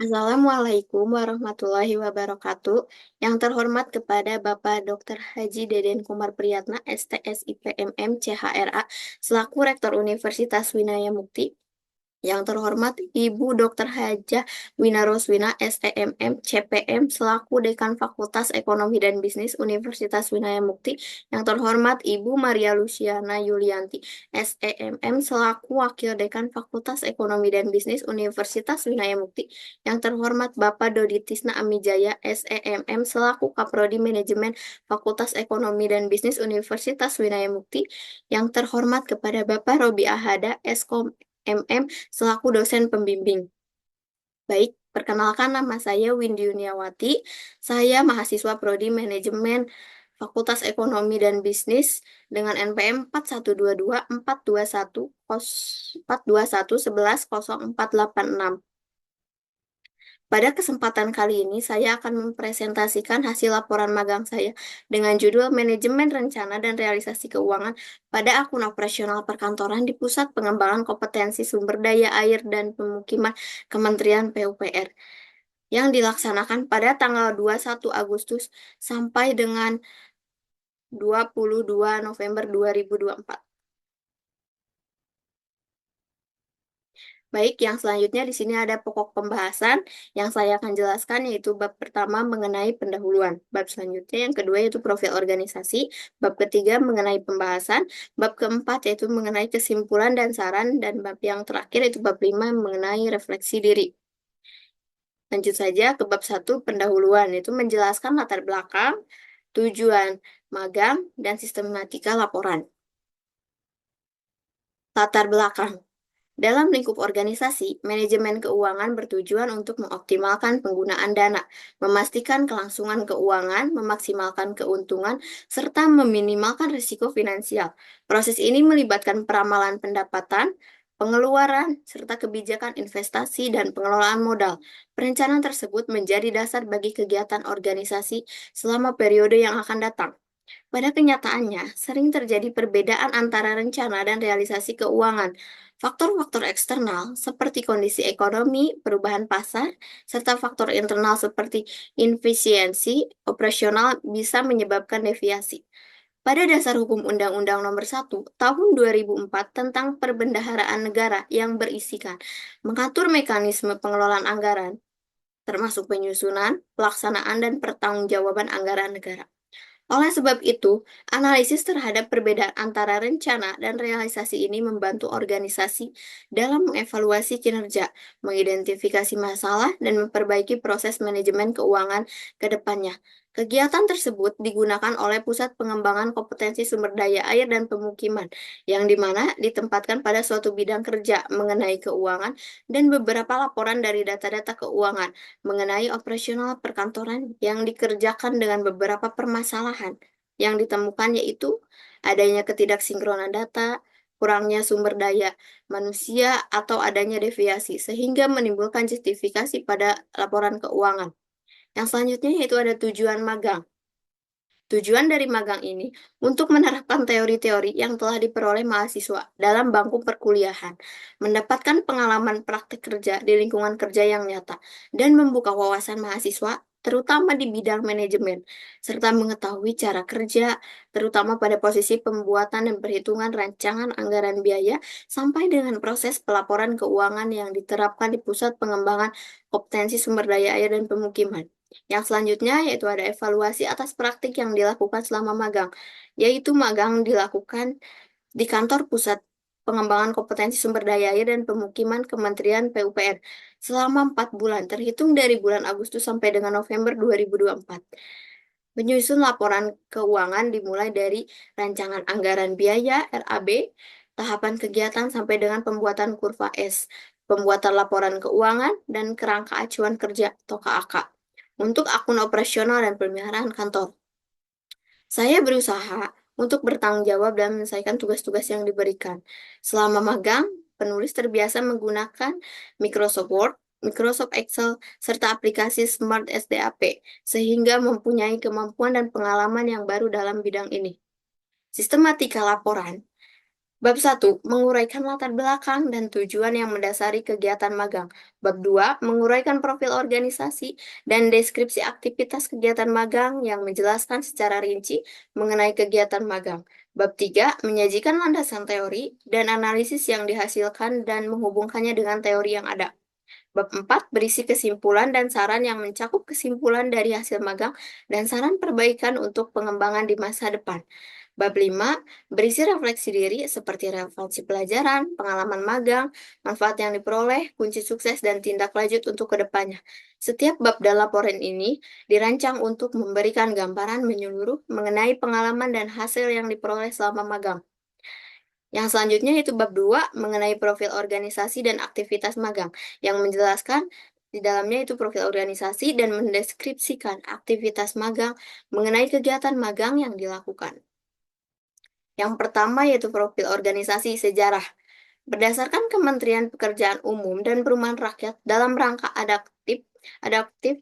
Assalamualaikum warahmatullahi wabarakatuh. Yang terhormat kepada Bapak Dr. Haji Deden Kumar Priyatna, STSIPMM CHRA, selaku Rektor Universitas Winaya Mukti. Yang terhormat Ibu Dr. Hajah Winaroswina, SEMM, CPM, selaku Dekan Fakultas Ekonomi dan Bisnis Universitas Winaya Mukti. Yang terhormat Ibu Maria Luciana Yulianti, SEMM, selaku Wakil Dekan Fakultas Ekonomi dan Bisnis Universitas Winaya Mukti. Yang terhormat Bapak Dodi Tisna Amijaya, SEMM, selaku Kaprodi Manajemen Fakultas Ekonomi dan Bisnis Universitas Winaya Mukti. Yang terhormat kepada Bapak Robi Ahada, Eskom MM, selaku dosen pembimbing. Baik, perkenalkan nama saya Windy Yuniawati. Saya mahasiswa Prodi Manajemen Fakultas Ekonomi dan Bisnis dengan NPM 4122 421 110486. Pada kesempatan kali ini, saya akan mempresentasikan hasil laporan magang saya dengan judul Manajemen Rencana dan Realisasi Keuangan pada akun operasional perkantoran di Pusat Pengembangan Kompetensi Sumber Daya Air dan Pemukiman Kementerian PUPR yang dilaksanakan pada tanggal 21 Agustus sampai dengan 22 November 2024. Baik, yang selanjutnya di sini ada pokok pembahasan yang saya akan jelaskan, yaitu bab pertama mengenai pendahuluan, bab selanjutnya yang kedua yaitu profil organisasi, bab ketiga mengenai pembahasan, bab keempat yaitu mengenai kesimpulan dan saran, dan bab yang terakhir yaitu bab 5 mengenai refleksi diri. Lanjut saja ke bab 1 pendahuluan, yaitu menjelaskan latar belakang, tujuan magang, dan sistematika laporan. Latar belakang. Dalam lingkup organisasi, manajemen keuangan bertujuan untuk mengoptimalkan penggunaan dana, memastikan kelangsungan keuangan, memaksimalkan keuntungan, serta meminimalkan risiko finansial. Proses ini melibatkan peramalan pendapatan, pengeluaran, serta kebijakan investasi dan pengelolaan modal. Perencanaan tersebut menjadi dasar bagi kegiatan organisasi selama periode yang akan datang. Pada kenyataannya, sering terjadi perbedaan antara rencana dan realisasi keuangan. Faktor-faktor eksternal seperti kondisi ekonomi, perubahan pasar, serta faktor internal seperti efisiensi operasional bisa menyebabkan deviasi. Pada dasar hukum Undang-Undang Nomor 1 Tahun 2004 tentang Perbendaharaan Negara yang berisikan mengatur mekanisme pengelolaan anggaran, termasuk penyusunan, pelaksanaan, dan pertanggungjawaban anggaran negara. Oleh sebab itu, analisis terhadap perbedaan antara rencana dan realisasi ini membantu organisasi dalam mengevaluasi kinerja, mengidentifikasi masalah, dan memperbaiki proses manajemen keuangan ke depannya. Kegiatan tersebut digunakan oleh Pusat Pengembangan Kompetensi Sumber Daya Air dan Pemukiman, yang dimana ditempatkan pada suatu bidang kerja mengenai keuangan dan beberapa laporan dari data-data keuangan mengenai operasional perkantoran yang dikerjakan dengan beberapa permasalahan yang ditemukan, yaitu adanya ketidaksinkronan data, kurangnya sumber daya manusia, atau adanya deviasi, sehingga menimbulkan justifikasi pada laporan keuangan. Yang selanjutnya yaitu ada tujuan magang. Tujuan dari magang ini untuk menerapkan teori-teori yang telah diperoleh mahasiswa dalam bangku perkuliahan, mendapatkan pengalaman praktik kerja di lingkungan kerja yang nyata, dan membuka wawasan mahasiswa terutama di bidang manajemen, serta mengetahui cara kerja, terutama pada posisi pembuatan dan perhitungan rancangan anggaran biaya, sampai dengan proses pelaporan keuangan yang diterapkan di Pusat Pengembangan Kompetensi Sumber Daya Air dan Pemukiman. Yang selanjutnya yaitu ada evaluasi atas praktik yang dilakukan selama magang, yaitu magang dilakukan di kantor Pusat Pengembangan Kompetensi Sumber Daya Air dan Pemukiman Kementerian PUPR selama 4 bulan, terhitung dari bulan Agustus sampai dengan November 2024. Menyusun laporan keuangan dimulai dari rancangan anggaran biaya RAB, tahapan kegiatan sampai dengan pembuatan kurva S, pembuatan laporan keuangan, dan kerangka acuan kerja atau KAK untuk akun operasional dan pemeliharaan kantor. Saya berusaha untuk bertanggung jawab dan menyelesaikan tugas-tugas yang diberikan. Selama magang, penulis terbiasa menggunakan Microsoft Word, Microsoft Excel, serta aplikasi Smart SDAP, sehingga mempunyai kemampuan dan pengalaman yang baru dalam bidang ini. Sistematika laporan. Bab 1, menguraikan latar belakang dan tujuan yang mendasari kegiatan magang. Bab 2, menguraikan profil organisasi dan deskripsi aktivitas kegiatan magang yang menjelaskan secara rinci mengenai kegiatan magang. Bab 3, menyajikan landasan teori dan analisis yang dihasilkan dan menghubungkannya dengan teori yang ada. Bab 4, berisi kesimpulan dan saran yang mencakup kesimpulan dari hasil magang dan saran perbaikan untuk pengembangan di masa depan. Bab 5 berisi refleksi diri seperti relevansi pelajaran, pengalaman magang, manfaat yang diperoleh, kunci sukses, dan tindak lanjut untuk kedepannya. Setiap bab dalam laporan ini dirancang untuk memberikan gambaran menyeluruh mengenai pengalaman dan hasil yang diperoleh selama magang. Yang selanjutnya itu bab 2 mengenai profil organisasi dan aktivitas magang, yang menjelaskan di dalamnya itu profil organisasi dan mendeskripsikan aktivitas magang mengenai kegiatan magang yang dilakukan. Yang pertama yaitu profil organisasi sejarah. Berdasarkan Kementerian Pekerjaan Umum dan Perumahan Rakyat dalam rangka adaptif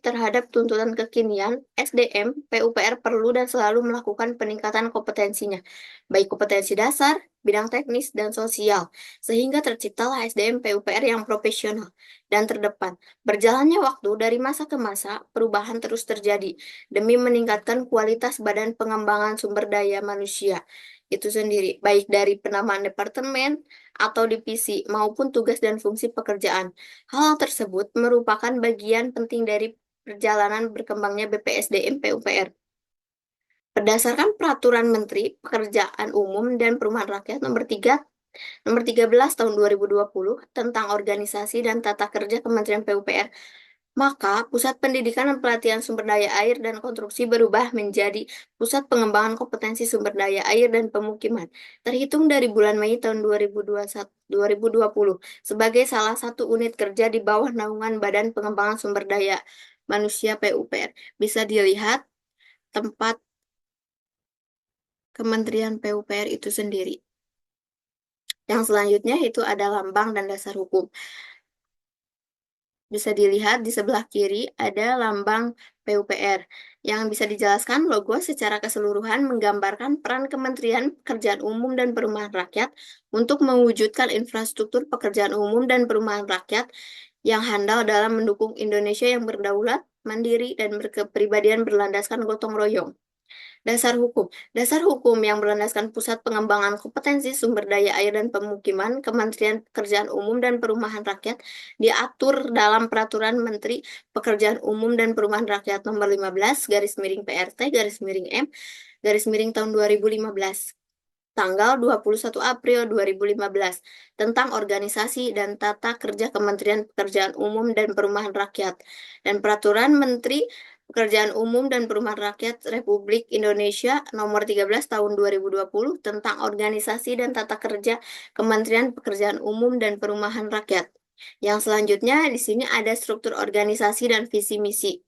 terhadap tuntutan kekinian, SDM, PUPR perlu dan selalu melakukan peningkatan kompetensinya, baik kompetensi dasar, bidang teknis, dan sosial, sehingga terciptalah SDM PUPR yang profesional dan terdepan. Berjalannya waktu dari masa ke masa, perubahan terus terjadi demi meningkatkan kualitas badan pengembangan sumber daya manusia itu sendiri, baik dari penamaan departemen, atau divisi maupun tugas dan fungsi pekerjaan. Hal tersebut merupakan bagian penting dari perjalanan berkembangnya BPSDM PUPR. Berdasarkan Peraturan Menteri Pekerjaan Umum dan Perumahan Rakyat Nomor 13 Tahun 2020 tentang organisasi dan tata kerja Kementerian PUPR, maka Pusat Pendidikan dan Pelatihan Sumber Daya Air dan Konstruksi berubah menjadi Pusat Pengembangan Kompetensi Sumber Daya Air dan Pemukiman, terhitung dari bulan Mei tahun 2020 sebagai salah satu unit kerja di bawah naungan Badan Pengembangan Sumber Daya Manusia PUPR. Bisa dilihat tempat Kementerian PUPR itu sendiri. Yang selanjutnya itu ada lambang dan dasar hukum. Bisa dilihat di sebelah kiri ada lambang PUPR. Yang bisa dijelaskan logo secara keseluruhan menggambarkan peran Kementerian Pekerjaan Umum dan Perumahan Rakyat untuk mewujudkan infrastruktur pekerjaan umum dan perumahan rakyat yang handal dalam mendukung Indonesia yang berdaulat, mandiri, dan berkepribadian berlandaskan gotong royong. Dasar hukum. Dasar hukum yang berlandaskan Pusat Pengembangan Kompetensi Sumber Daya Air dan Pemukiman Kementerian Pekerjaan Umum dan Perumahan Rakyat diatur dalam Peraturan Menteri Pekerjaan Umum dan Perumahan Rakyat Nomor 15 garis miring PRT garis miring M garis miring tahun 2015 tanggal 21 April 2015 tentang organisasi dan tata kerja Kementerian Pekerjaan Umum dan Perumahan Rakyat dan Peraturan Menteri Pekerjaan Umum dan Perumahan Rakyat Republik Indonesia Nomor 13 Tahun 2020 tentang organisasi dan tata kerja Kementerian Pekerjaan Umum dan Perumahan Rakyat. Yang selanjutnya di sini ada struktur organisasi dan visi misi.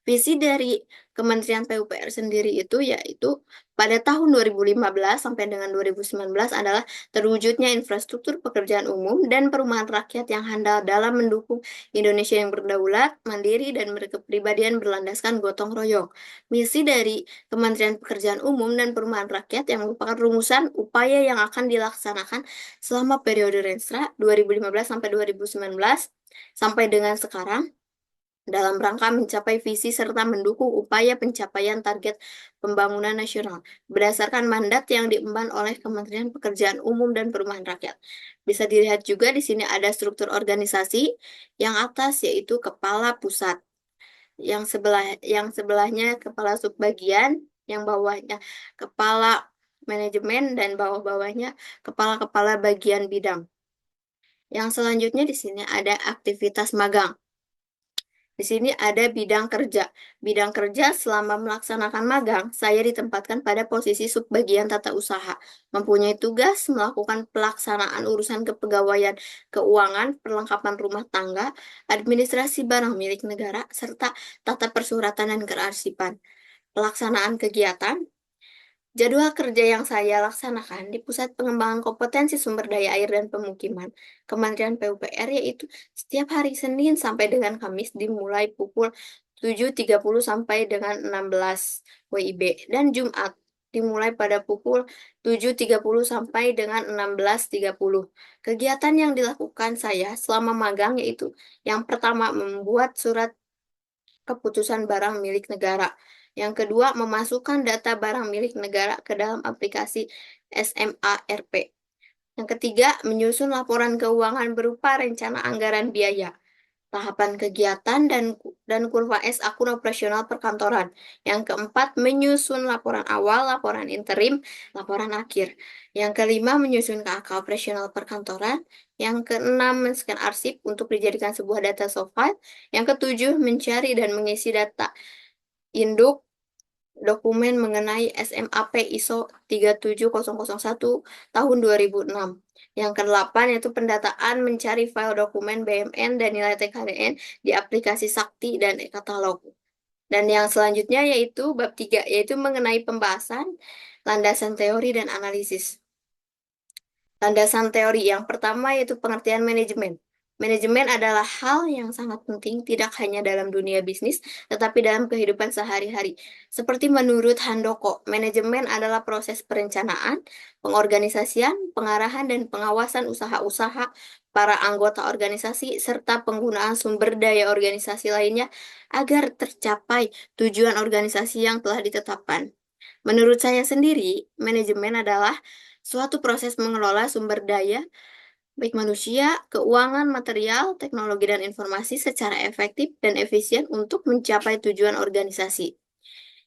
Visi dari Kementerian PUPR sendiri itu yaitu pada tahun 2015 sampai dengan 2019 adalah terwujudnya infrastruktur pekerjaan umum dan perumahan rakyat yang handal dalam mendukung Indonesia yang berdaulat, mandiri, dan berkepribadian berlandaskan gotong royong. Misi dari Kementerian Pekerjaan Umum dan Perumahan Rakyat yang merupakan rumusan upaya yang akan dilaksanakan selama periode Renstra 2015 sampai 2019 sampai dengan sekarang dalam rangka mencapai visi serta mendukung upaya pencapaian target pembangunan nasional berdasarkan mandat yang diemban oleh Kementerian Pekerjaan Umum dan Perumahan Rakyat. Bisa dilihat juga di sini ada struktur organisasi yang atas yaitu kepala pusat, yang sebelahnya kepala subbagian, yang bawahnya kepala manajemen dan bawah-bawahnya kepala-kepala bagian bidang. Yang selanjutnya di sini ada aktivitas magang. Di sini ada bidang kerja. Bidang kerja selama melaksanakan magang, saya ditempatkan pada posisi subbagian tata usaha, mempunyai tugas melakukan pelaksanaan urusan kepegawaian keuangan, perlengkapan rumah tangga, administrasi barang milik negara, serta tata persuratan dan kearsipan. Pelaksanaan kegiatan, jadwal kerja yang saya laksanakan di Pusat Pengembangan Kompetensi Sumber Daya Air dan Pemukiman Kementerian PUPR yaitu setiap hari Senin sampai dengan Kamis dimulai pukul 7.30 sampai dengan 16 WIB dan Jumat dimulai pada pukul 7.30 sampai dengan 16.30. Kegiatan yang dilakukan saya selama magang yaitu yang pertama membuat surat keputusan barang milik negara. Yang kedua, memasukkan data barang milik negara ke dalam aplikasi SMARP. Yang ketiga, menyusun laporan keuangan berupa rencana anggaran biaya, tahapan kegiatan dan kurva S akun operasional perkantoran. Yang keempat, menyusun laporan awal, laporan interim, laporan akhir. Yang kelima, menyusun KAK operasional perkantoran. Yang keenam, men-scan arsip untuk dijadikan sebuah data soft file. Yang ketujuh, mencari dan mengisi data induk dokumen mengenai SMAP ISO 37001 tahun 2006. Yang kedelapan yaitu pendataan mencari file dokumen BMN dan nilai TKDN di aplikasi Sakti dan e-katalog. Dan yang selanjutnya yaitu bab 3 yaitu mengenai pembahasan landasan teori dan analisis. Landasan teori yang pertama yaitu pengertian manajemen. Manajemen adalah hal yang sangat penting tidak hanya dalam dunia bisnis, tetapi dalam kehidupan sehari-hari. Seperti menurut Handoko, manajemen adalah proses perencanaan, pengorganisasian, pengarahan, dan pengawasan usaha-usaha para anggota organisasi, serta penggunaan sumber daya organisasi lainnya agar tercapai tujuan organisasi yang telah ditetapkan. Menurut saya sendiri, manajemen adalah suatu proses mengelola sumber daya, baik manusia, keuangan, material, teknologi, dan informasi secara efektif dan efisien untuk mencapai tujuan organisasi.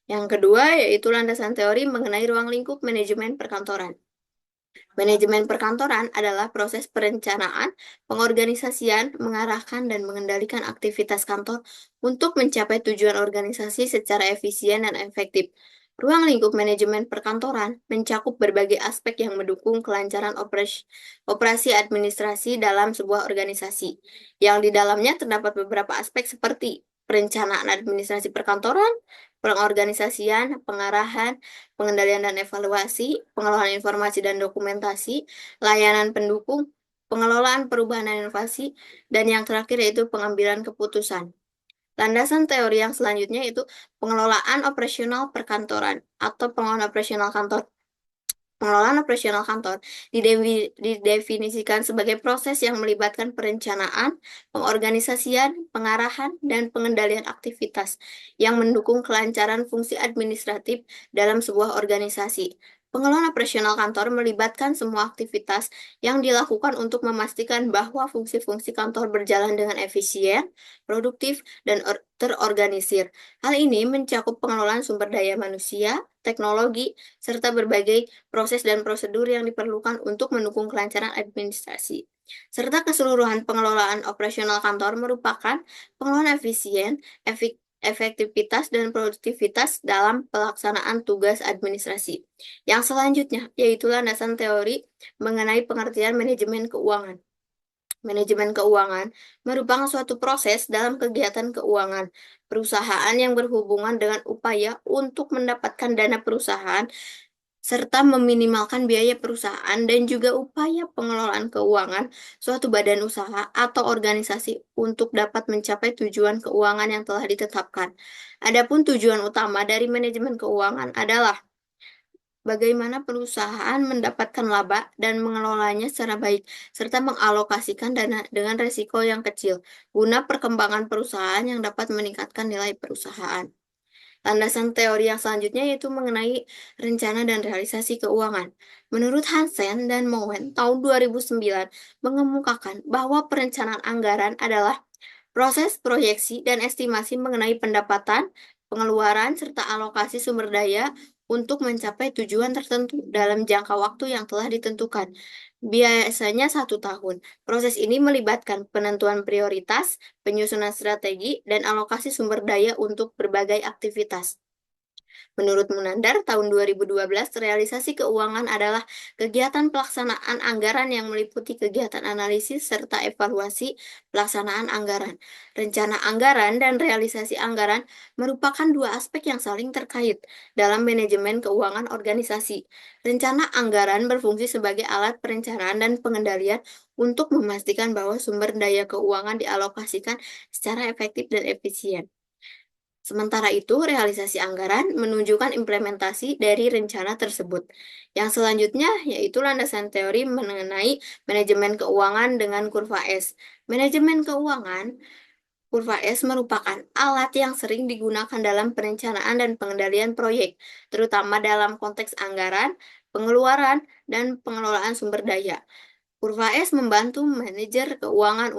Yang kedua, yaitu landasan teori mengenai ruang lingkup manajemen perkantoran. Manajemen perkantoran adalah proses perencanaan, pengorganisasian, mengarahkan, dan mengendalikan aktivitas kantor untuk mencapai tujuan organisasi secara efisien dan efektif. Ruang lingkup manajemen perkantoran mencakup berbagai aspek yang mendukung kelancaran operasi administrasi dalam sebuah organisasi. Yang di dalamnya terdapat beberapa aspek seperti perencanaan administrasi perkantoran, pengorganisasian, pengarahan, pengendalian dan evaluasi, pengelolaan informasi dan dokumentasi, layanan pendukung, pengelolaan perubahan dan inovasi, dan yang terakhir yaitu pengambilan keputusan. Landasan teori yang selanjutnya itu pengelolaan operasional perkantoran atau pengelolaan operasional kantor. Pengelolaan operasional kantor didefinisikan sebagai proses yang melibatkan perencanaan, pengorganisasian, pengarahan, dan pengendalian aktivitas yang mendukung kelancaran fungsi administratif dalam sebuah organisasi. Pengelolaan operasional kantor melibatkan semua aktivitas yang dilakukan untuk memastikan bahwa fungsi-fungsi kantor berjalan dengan efisien, produktif, dan terorganisir. Hal ini mencakup pengelolaan sumber daya manusia, teknologi, serta berbagai proses dan prosedur yang diperlukan untuk mendukung kelancaran administrasi. Serta keseluruhan pengelolaan operasional kantor merupakan pengelolaan efisien, efektivitas, dan produktivitas dalam pelaksanaan tugas administrasi. Yang selanjutnya, yaitu landasan teori mengenai pengertian manajemen keuangan. Manajemen keuangan merupakan suatu proses dalam kegiatan keuangan perusahaan yang berhubungan dengan upaya untuk mendapatkan dana perusahaan serta meminimalkan biaya perusahaan dan juga upaya pengelolaan keuangan suatu badan usaha atau organisasi untuk dapat mencapai tujuan keuangan yang telah ditetapkan. Adapun tujuan utama dari manajemen keuangan adalah bagaimana perusahaan mendapatkan laba dan mengelolanya secara baik, serta mengalokasikan dana dengan risiko yang kecil, guna perkembangan perusahaan yang dapat meningkatkan nilai perusahaan. Landasan teori yang selanjutnya yaitu mengenai rencana dan realisasi keuangan. Menurut Hansen dan Mowen, tahun 2009 mengemukakan bahwa perencanaan anggaran adalah proses proyeksi dan estimasi mengenai pendapatan, pengeluaran, serta alokasi sumber daya untuk mencapai tujuan tertentu dalam jangka waktu yang telah ditentukan. Biasanya 1 tahun. Proses ini melibatkan penentuan prioritas, penyusunan strategi, dan alokasi sumber daya untuk berbagai aktivitas. Menurut Munandar, tahun 2012, realisasi keuangan adalah kegiatan pelaksanaan anggaran yang meliputi kegiatan analisis serta evaluasi pelaksanaan anggaran. Rencana anggaran dan realisasi anggaran merupakan dua aspek yang saling terkait dalam manajemen keuangan organisasi. Rencana anggaran berfungsi sebagai alat perencanaan dan pengendalian untuk memastikan bahwa sumber daya keuangan dialokasikan secara efektif dan efisien. Sementara itu, realisasi anggaran menunjukkan implementasi dari rencana tersebut. Yang selanjutnya yaitu landasan teori mengenai manajemen keuangan dengan kurva S. Manajemen keuangan kurva S merupakan alat yang sering digunakan dalam perencanaan dan pengendalian proyek, terutama dalam konteks anggaran, pengeluaran, dan pengelolaan sumber daya. Kurva S membantu manajer keuangan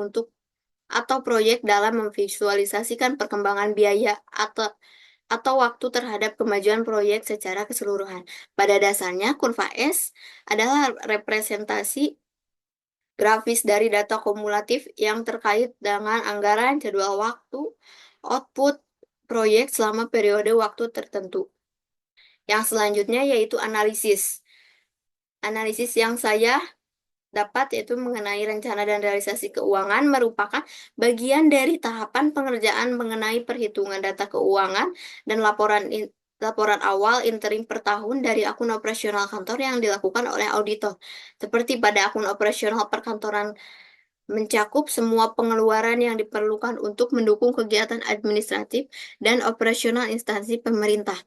atau proyek dalam memvisualisasikan perkembangan biaya atau waktu terhadap kemajuan proyek secara keseluruhan. Pada dasarnya, kurva S adalah representasi grafis dari data kumulatif yang terkait dengan anggaran, jadwal waktu, output proyek selama periode waktu tertentu. Yang selanjutnya yaitu analisis. Analisis yang saya dapat yaitu mengenai rencana dan realisasi keuangan merupakan bagian dari tahapan pengerjaan mengenai perhitungan data keuangan dan laporan awal interim per tahun dari akun operasional kantor yang dilakukan oleh auditor. Seperti pada akun operasional perkantoran mencakup semua pengeluaran yang diperlukan untuk mendukung kegiatan administratif dan operasional instansi pemerintah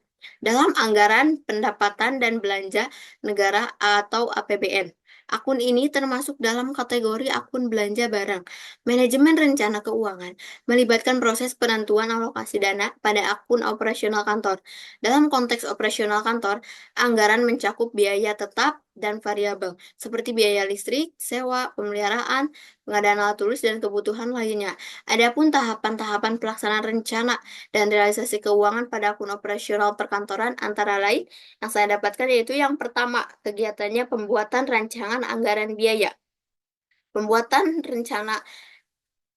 dalam anggaran pendapatan dan belanja negara atau APBN. Akun ini termasuk dalam kategori akun belanja barang. Manajemen rencana keuangan melibatkan proses penentuan alokasi dana pada akun operasional kantor. Dalam konteks operasional kantor, anggaran mencakup biaya tetap dan variabel, seperti biaya listrik, sewa, pemeliharaan, pengadaan alat tulis, dan kebutuhan lainnya. Adapun tahapan-tahapan pelaksanaan rencana dan realisasi keuangan pada akun operasional perkantoran antara lain yang saya dapatkan yaitu yang pertama, kegiatannya pembuatan rancangan anggaran biaya. Pembuatan rencana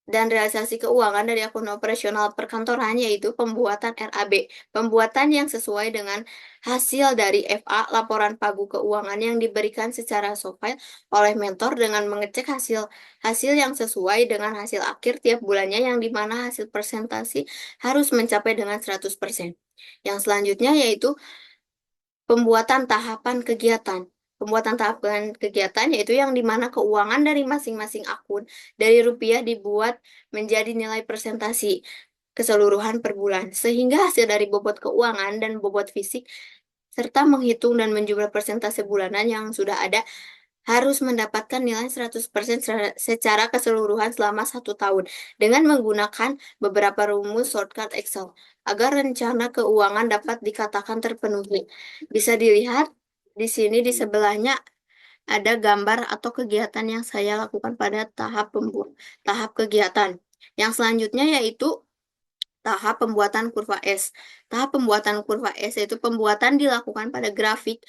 dan realisasi keuangan dari akun operasional perkantoran yaitu pembuatan RAB, pembuatan yang sesuai dengan hasil dari FA, laporan pagu keuangan yang diberikan secara softfile oleh mentor dengan mengecek hasil yang sesuai dengan hasil akhir tiap bulannya yang dimana hasil presentasi harus mencapai dengan 100%. Yang selanjutnya yaitu pembuatan tahapan kegiatan. Pembuatan tahapan kegiatan yaitu yang dimana keuangan dari masing-masing akun dari rupiah dibuat menjadi nilai presentasi keseluruhan per bulan. Sehingga hasil dari bobot keuangan dan bobot fisik serta menghitung dan menjumlah persentase bulanan yang sudah ada harus mendapatkan nilai 100% secara keseluruhan selama 1 tahun dengan menggunakan beberapa rumus shortcut Excel agar rencana keuangan dapat dikatakan terpenuhi. Bisa dilihat di sini di sebelahnya ada gambar atau kegiatan yang saya lakukan pada tahap kegiatan. Yang selanjutnya yaitu tahap pembuatan kurva S. Tahap pembuatan kurva S yaitu pembuatan dilakukan pada grafik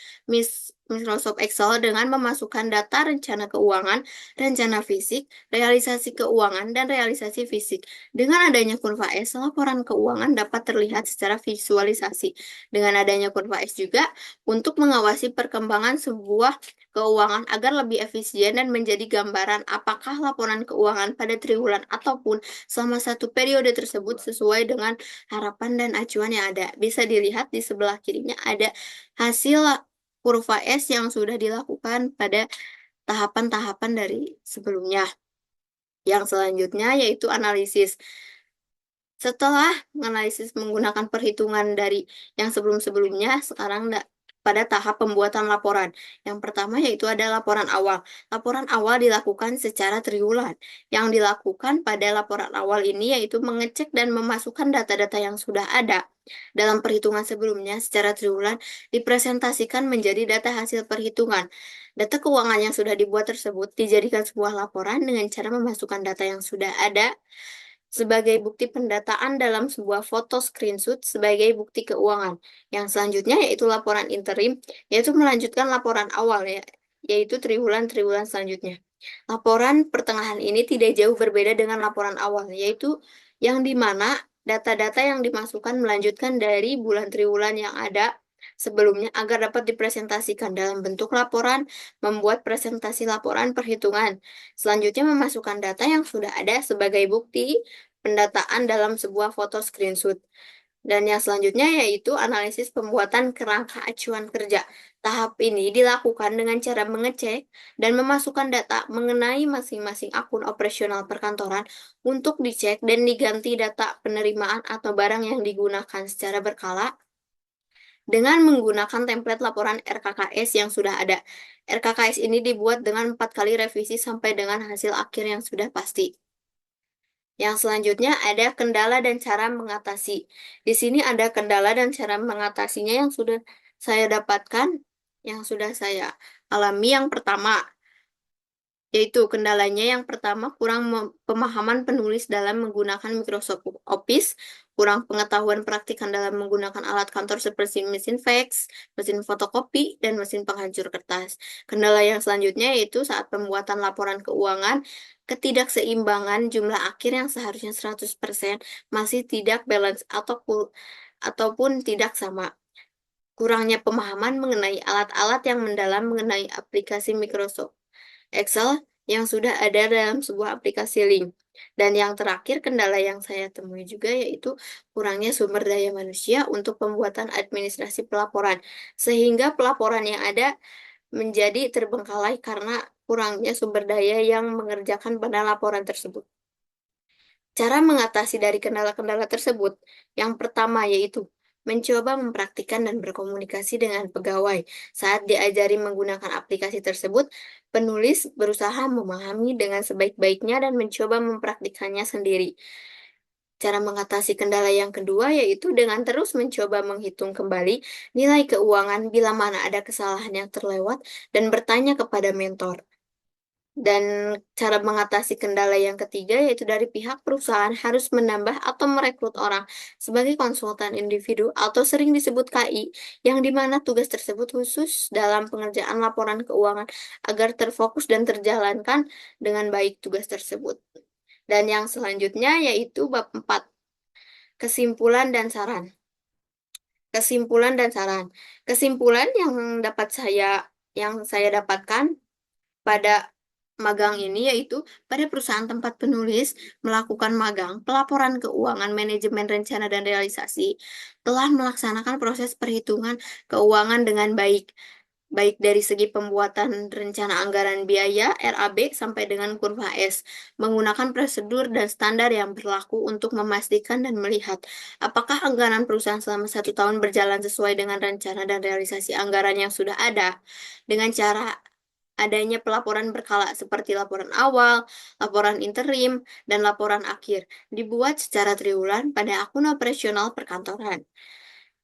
Microsoft Excel dengan memasukkan data rencana keuangan, rencana fisik, realisasi keuangan, dan realisasi fisik. Dengan adanya kurva S, laporan keuangan dapat terlihat secara visualisasi. Dengan adanya kurva S juga untuk mengawasi perkembangan sebuah keuangan agar lebih efisien dan menjadi gambaran apakah laporan keuangan pada triwulan ataupun selama satu periode tersebut sesuai dengan harapan dan acuan yang ada. Bisa dilihat di sebelah kirinya ada hasil kurva S yang sudah dilakukan pada tahapan-tahapan dari sebelumnya. Yang selanjutnya yaitu analisis. Setelah menganalisis menggunakan perhitungan dari yang sebelum-sebelumnya, sekarang pada tahap pembuatan laporan. Yang pertama yaitu ada laporan awal. Laporan awal dilakukan secara triwulan. Yang dilakukan pada laporan awal ini yaitu mengecek dan memasukkan data-data yang sudah ada dalam perhitungan sebelumnya secara triwulan dipresentasikan menjadi data hasil perhitungan. Data keuangan yang sudah dibuat tersebut dijadikan sebuah laporan dengan cara memasukkan data yang sudah ada sebagai bukti pendataan dalam sebuah foto screenshot sebagai bukti keuangan. Yang selanjutnya yaitu laporan interim, yaitu melanjutkan laporan awal yaitu triwulan-triwulan selanjutnya. Laporan pertengahan ini tidak jauh berbeda dengan laporan awal, yaitu yang dimana data-data yang dimasukkan melanjutkan dari bulan triwulan yang ada sebelumnya agar dapat dipresentasikan dalam bentuk laporan, membuat presentasi laporan perhitungan. Selanjutnya memasukkan data yang sudah ada sebagai bukti pendataan dalam sebuah foto screenshot. Dan yang selanjutnya yaitu analisis pembuatan kerangka acuan kerja. Tahap ini dilakukan dengan cara mengecek dan memasukkan data mengenai masing-masing akun operasional perkantoran untuk dicek dan diganti data penerimaan atau barang yang digunakan secara berkala dengan menggunakan template laporan RKKS yang sudah ada. RKKS ini dibuat dengan 4 kali revisi sampai dengan hasil akhir yang sudah pasti. Yang selanjutnya ada kendala dan cara mengatasi. Di sini ada kendala dan cara mengatasinya yang sudah saya dapatkan, yang sudah saya alami. Yang pertama, yaitu kendalanya yang pertama kurang pemahaman penulis dalam menggunakan Microsoft Office, kurang pengetahuan praktikan dalam menggunakan alat kantor seperti mesin fax, mesin fotokopi, dan mesin penghancur kertas. Kendala yang selanjutnya yaitu saat pembuatan laporan keuangan, ketidakseimbangan jumlah akhir yang seharusnya 100% masih tidak balance ataupun tidak sama. Kurangnya pemahaman mengenai alat-alat yang mendalam mengenai aplikasi Microsoft Excel yang sudah ada dalam sebuah aplikasi link. Dan yang terakhir, kendala yang saya temui juga yaitu kurangnya sumber daya manusia untuk pembuatan administrasi pelaporan, sehingga pelaporan yang ada menjadi terbengkalai karena kurangnya sumber daya yang mengerjakan pada laporan tersebut. Cara mengatasi dari kendala-kendala tersebut, yang pertama yaitu mencoba mempraktikkan dan berkomunikasi dengan pegawai. Saat diajari menggunakan aplikasi tersebut, penulis berusaha memahami dengan sebaik-baiknya dan mencoba mempraktikannya sendiri. Cara mengatasi kendala yang kedua yaitu dengan terus mencoba menghitung kembali nilai keuangan bila mana ada kesalahan yang terlewat dan bertanya kepada mentor. Dan cara mengatasi kendala yang ketiga yaitu dari pihak perusahaan harus menambah atau merekrut orang sebagai konsultan individu atau sering disebut KI, yang dimana tugas tersebut khusus dalam pengerjaan laporan keuangan agar terfokus dan terjalankan dengan baik tugas tersebut. Dan yang selanjutnya yaitu bab 4, kesimpulan dan saran. Kesimpulan dan saran. Kesimpulan yang saya dapatkan pada magang ini yaitu pada perusahaan tempat penulis melakukan magang, pelaporan keuangan manajemen rencana dan realisasi telah melaksanakan proses perhitungan keuangan dengan baik, baik dari segi pembuatan rencana anggaran biaya RAB sampai dengan kurva S, menggunakan prosedur dan standar yang berlaku untuk memastikan dan melihat apakah anggaran perusahaan selama 1 tahun berjalan sesuai dengan rencana dan realisasi anggaran yang sudah ada, dengan cara adanya pelaporan berkala seperti laporan awal, laporan interim, dan laporan akhir dibuat secara triwulan pada akun operasional perkantoran.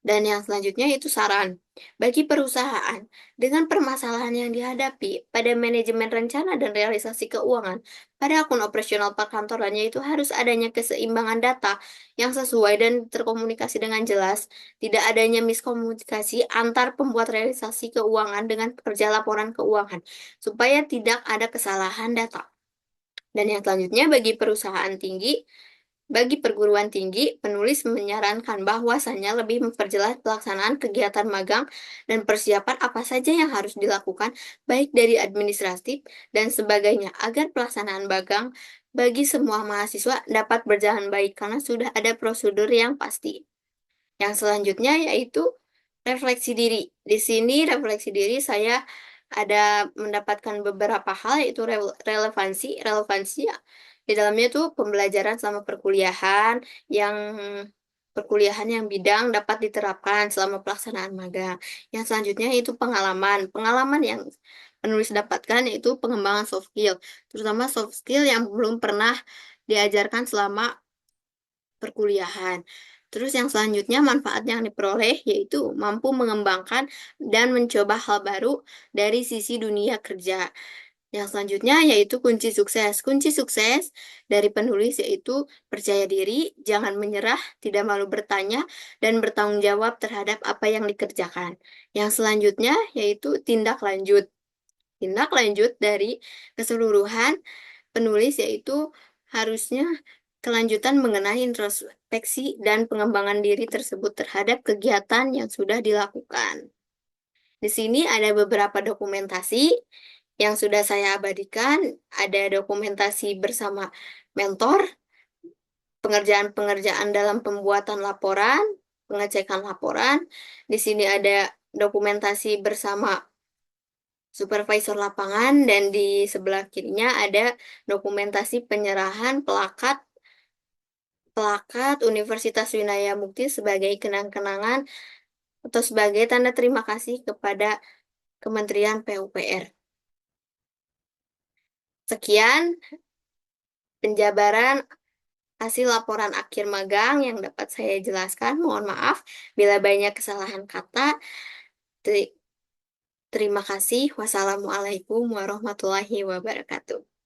Dan yang selanjutnya itu saran. Bagi perusahaan dengan permasalahan yang dihadapi pada manajemen rencana dan realisasi keuangan pada akun operasional perkantorannya itu harus adanya keseimbangan data yang sesuai dan terkomunikasi dengan jelas, tidak adanya miskomunikasi antar pembuat realisasi keuangan dengan pekerja laporan keuangan, supaya tidak ada kesalahan data. Dan yang selanjutnya bagi perguruan tinggi, penulis menyarankan bahwasannya lebih memperjelas pelaksanaan kegiatan magang dan persiapan apa saja yang harus dilakukan, baik dari administratif dan sebagainya, agar pelaksanaan magang bagi semua mahasiswa dapat berjalan baik karena sudah ada prosedur yang pasti. Yang selanjutnya yaitu refleksi diri. Di sini refleksi diri saya ada mendapatkan beberapa hal yaitu relevansi ya. Di dalamnya tuh pembelajaran selama perkuliahan yang bidang dapat diterapkan selama pelaksanaan magang. Yang selanjutnya itu pengalaman. Pengalaman yang penulis dapatkan yaitu pengembangan soft skill, terutama soft skill yang belum pernah diajarkan selama perkuliahan. Terus yang selanjutnya manfaat yang diperoleh yaitu mampu mengembangkan dan mencoba hal baru dari sisi dunia kerja. Yang selanjutnya yaitu kunci sukses. Kunci sukses dari penulis yaitu percaya diri, jangan menyerah, tidak malu bertanya, dan bertanggung jawab terhadap apa yang dikerjakan. Yang selanjutnya yaitu tindak lanjut. Tindak lanjut dari keseluruhan penulis yaitu harusnya kelanjutan mengenai introspeksi dan pengembangan diri tersebut terhadap kegiatan yang sudah dilakukan. Di sini ada beberapa dokumentasi yang sudah saya abadikan, ada dokumentasi bersama mentor, pengerjaan-pengerjaan dalam pembuatan laporan, pengecekan laporan. Di sini ada dokumentasi bersama supervisor lapangan dan di sebelah kirinya ada dokumentasi penyerahan plakat Universitas Winaya Mukti sebagai kenang-kenangan atau sebagai tanda terima kasih kepada Kementerian PUPR. Sekian penjabaran hasil laporan akhir magang yang dapat saya jelaskan. Mohon maaf bila banyak kesalahan kata. Terima kasih. Wassalamualaikum warahmatullahi wabarakatuh.